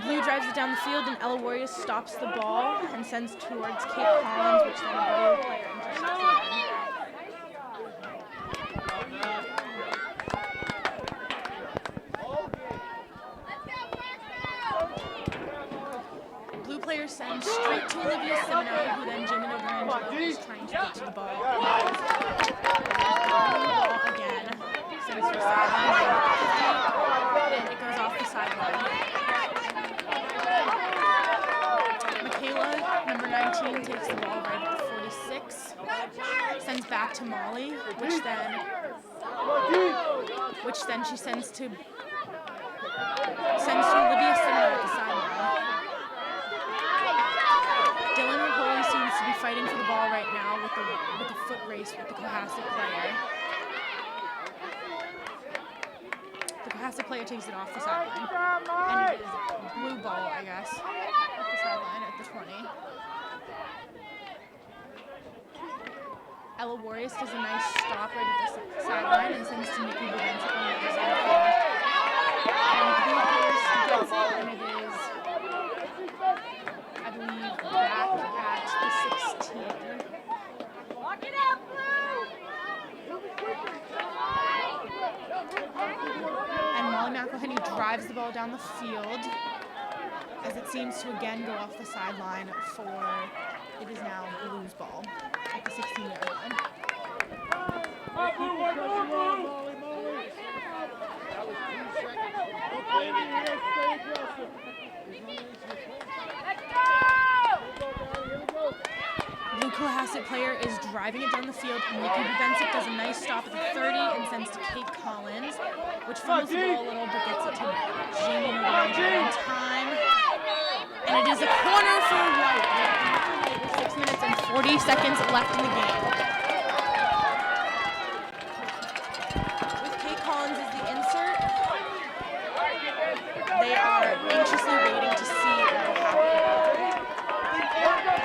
Blue drives it down the field, and Ella Warriors stops the ball and sends towards Kate Collins, which then a blue player intercepts again. Seminole, who then Jimeno Durangelo is trying to get to the ball. Ball again. Sends to the sideline, and it goes off the sideline. Michaela, number 19, takes the ball right at the 46. Sends back to Molly, which then she sends to Olivia Seminole at the sideline. Dylan Raholi seems to be fighting for the ball right now with the foot race with the Cohasset player. The Cohasset player takes it off the sideline. And it is blue ball, I guess, off the sideline at the 20. Ella Warriors does a nice stop right at the sideline and sends to Nikki Bubenzik on the other side of the field. And blue players gets it, and it is, I believe, back at the 16. Lock it up, Blue! And Molly McElhenney drives the ball down the field as it seems to again go off the sideline for, it is now Blue's ball at the 16-yard line. Blue, one more, Blue! Blue Cohasset player is driving it down the field, and Nikki Bubenzik does a nice stop at the 30 and sends to Kate Collins, which fumbles the ball a little but gets it to Jamie Noguera in time. And it is a corner for White with 6 minutes and 40 seconds left in the game. With Kate Collins as the insert, they are anxiously waiting to see what will happen.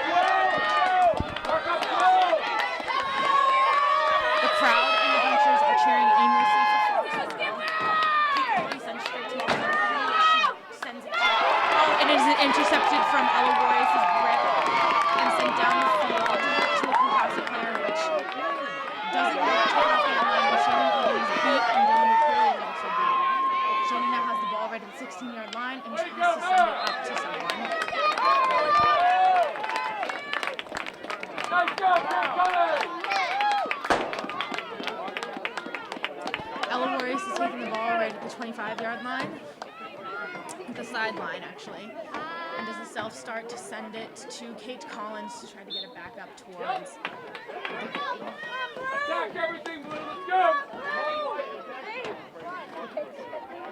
The crowd and the bleachers are cheering aimlessly for Foxborough. Kate Collins sends straight to the she sends it out. And it is intercepted from Ella Warriors' grip and sent down the field to a Cohasset player, which doesn't look to off the end line, but Shannon Egan's beat and Dylan McCurry is also beat. Shannon now has the ball right at the 16-yard line and tries to send it up to someone. Let's go, Ella Warriors is taking the ball right at the 25-yard line, at the sideline actually, and does a self-start to send it to Kate Collins to try to get it back up towards the goal. Attack everything, Blue, let's go!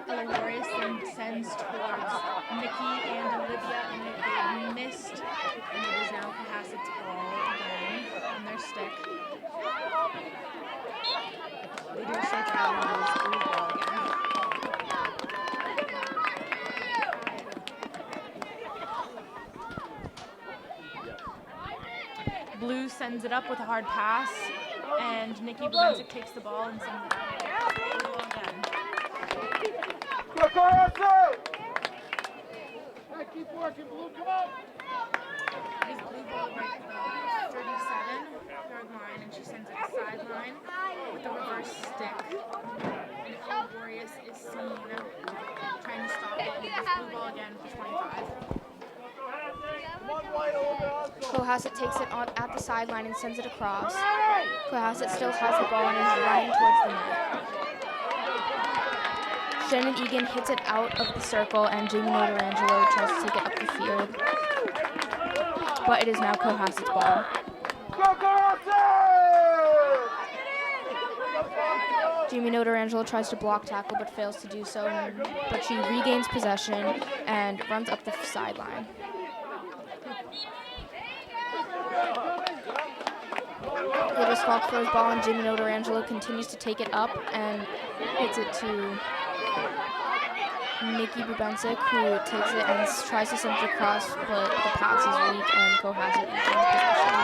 Ella Warriors then sends towards Nikki and Olivia, and they missed, and it is now Cohasset's ball again on their stick. They do a straight drive and it is blue ball again. Blue sends it up with a hard pass, and Nikki Bubenzik takes the ball and sends it up. Blue ball again. Go, Cohasset! Hey, keep working, Blue, come on! It is blue ball right at the 37-yard line, and she sends it to the sideline with a reverse stick. And Ella Warriors is seen trying to stop it, and it is blue ball again for 25. Cohasset takes it on at the sideline and sends it across. Cohasset still has the ball and is running towards the net. Shannon Egan hits it out of the circle, and Jamie Notarangelo tries to take it up the field. But it is now Cohasset's ball. Go, Cohasset! Jamie Notarangelo tries to block tackle but fails to do so, but she regains possession and runs up the sideline. It is Foxborough's ball, and Jamie Notarangelo continues to take it up and hits it to Nikki Bubenzik, who takes it and tries to send it across, but the pass is weak and Cohasset regains possession.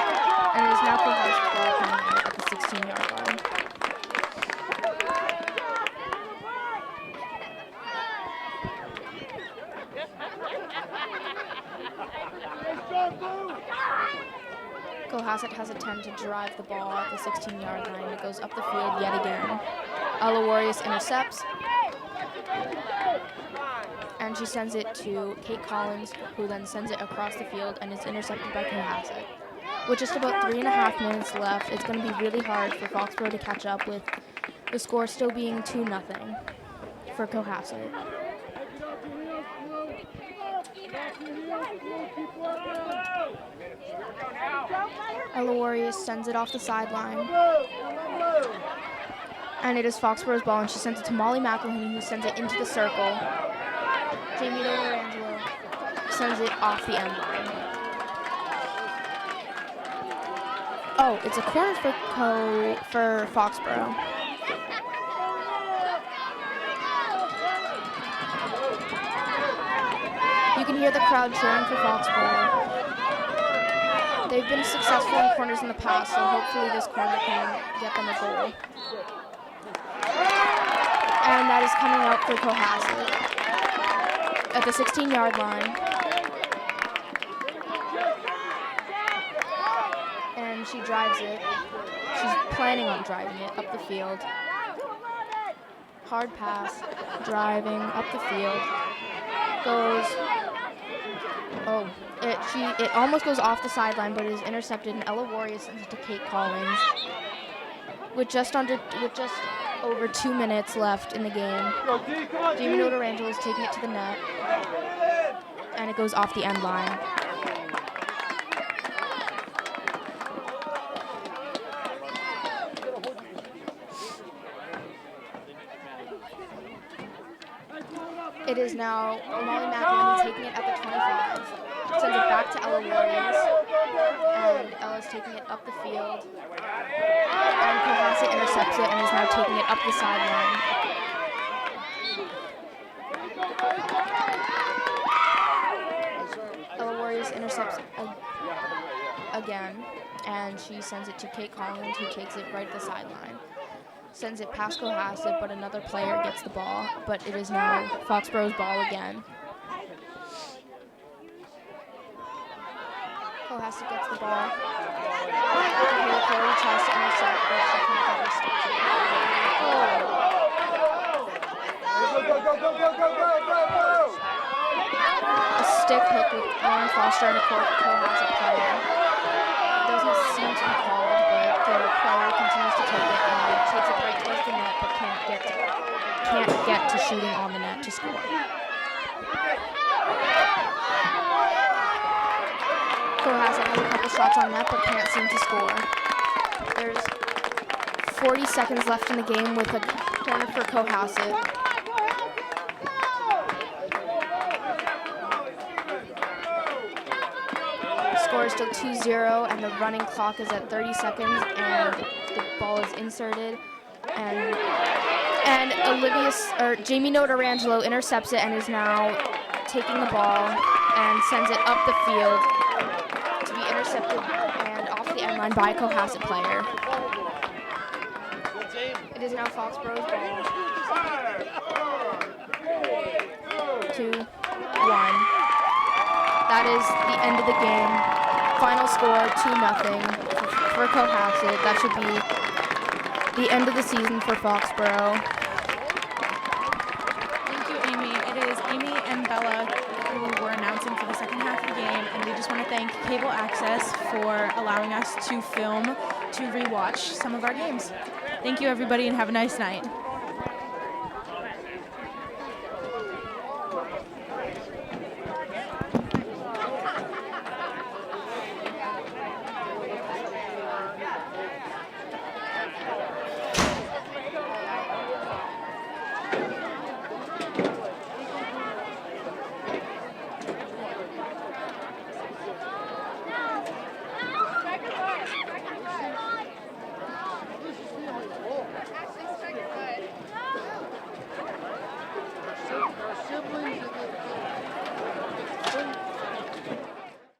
And it is now Cohasset's ball coming in at the 16-yard line. Cohasset has a 10 to drive the ball at the 16-yard line. It goes up the field yet again. Ella Warriors intercepts. And and she sends it to Kate Collins, who then sends it across the field and is intercepted by Cohasset. With just about 3.5 minutes left, it's going to be really hard for Foxborough to catch up, with the score still being 2-0 for Cohasset. Ella Warriors sends it off the sideline. And it is Foxborough's ball, and she sends it to Molly McElhaney, who sends it into the circle. Jamie Angelo sends it off the end line. Oh, it's a corner for Foxborough. You can hear the crowd cheering for Foxborough. They've been successful in corners in the past, so hopefully this corner can get them a goal. And that is coming out for Cohasset at the 16-yard line. And she drives it. She's planning on driving it up the field. Hard pass, driving up the field. Goes. Oh, it almost goes off the sideline, but it is intercepted, and Ella Warrior sends it to Kate Collins. With just over 2 minutes left in the game, Jamie Notarangelo is taking it to the net, and it goes off the end line. It is now Molly McElhaney taking it at the 25, sends it back to Ella Warriors, and Ella's taking it up the field. And Cohasset intercepts it and is now taking it up the sideline. Ella Warriors intercepts again, and she sends it to Kate Collins, who takes it right at the sideline. Sends it past Cohasset, but another player gets the ball, but it is now Foxborough's ball again. Cohasset gets the ball. Here, Chloe tries to intercept, but she can't get her stick to it. A stick hook with Lauren Foster and a Cohasset player. Doesn't seem to be called, but the player continues to take it and takes it right towards the net, but can't get to shooting on the net to score. Cohasset has a couple shots on net, but can't seem to score. There's 40 seconds left in the game with a corner for Cohasset. The score is still 2-0, and the running clock is at 30 seconds, and the ball is inserted. And Jamie Notarangelo intercepts it and is now taking the ball and sends it up the field to be intercepted and off the end line by a Cohasset player. It is now Foxborough's ball. 2-1. That is the end of the game. Final score 2-0 for Cohasset. That should be the end of the season for Foxborough. Thank you, Amy. It is Amy and Bella who were announcing for the second half of the game, and we just want to thank Cable Access for allowing us to film to rewatch some of our games. Thank you, everybody, and have a nice night.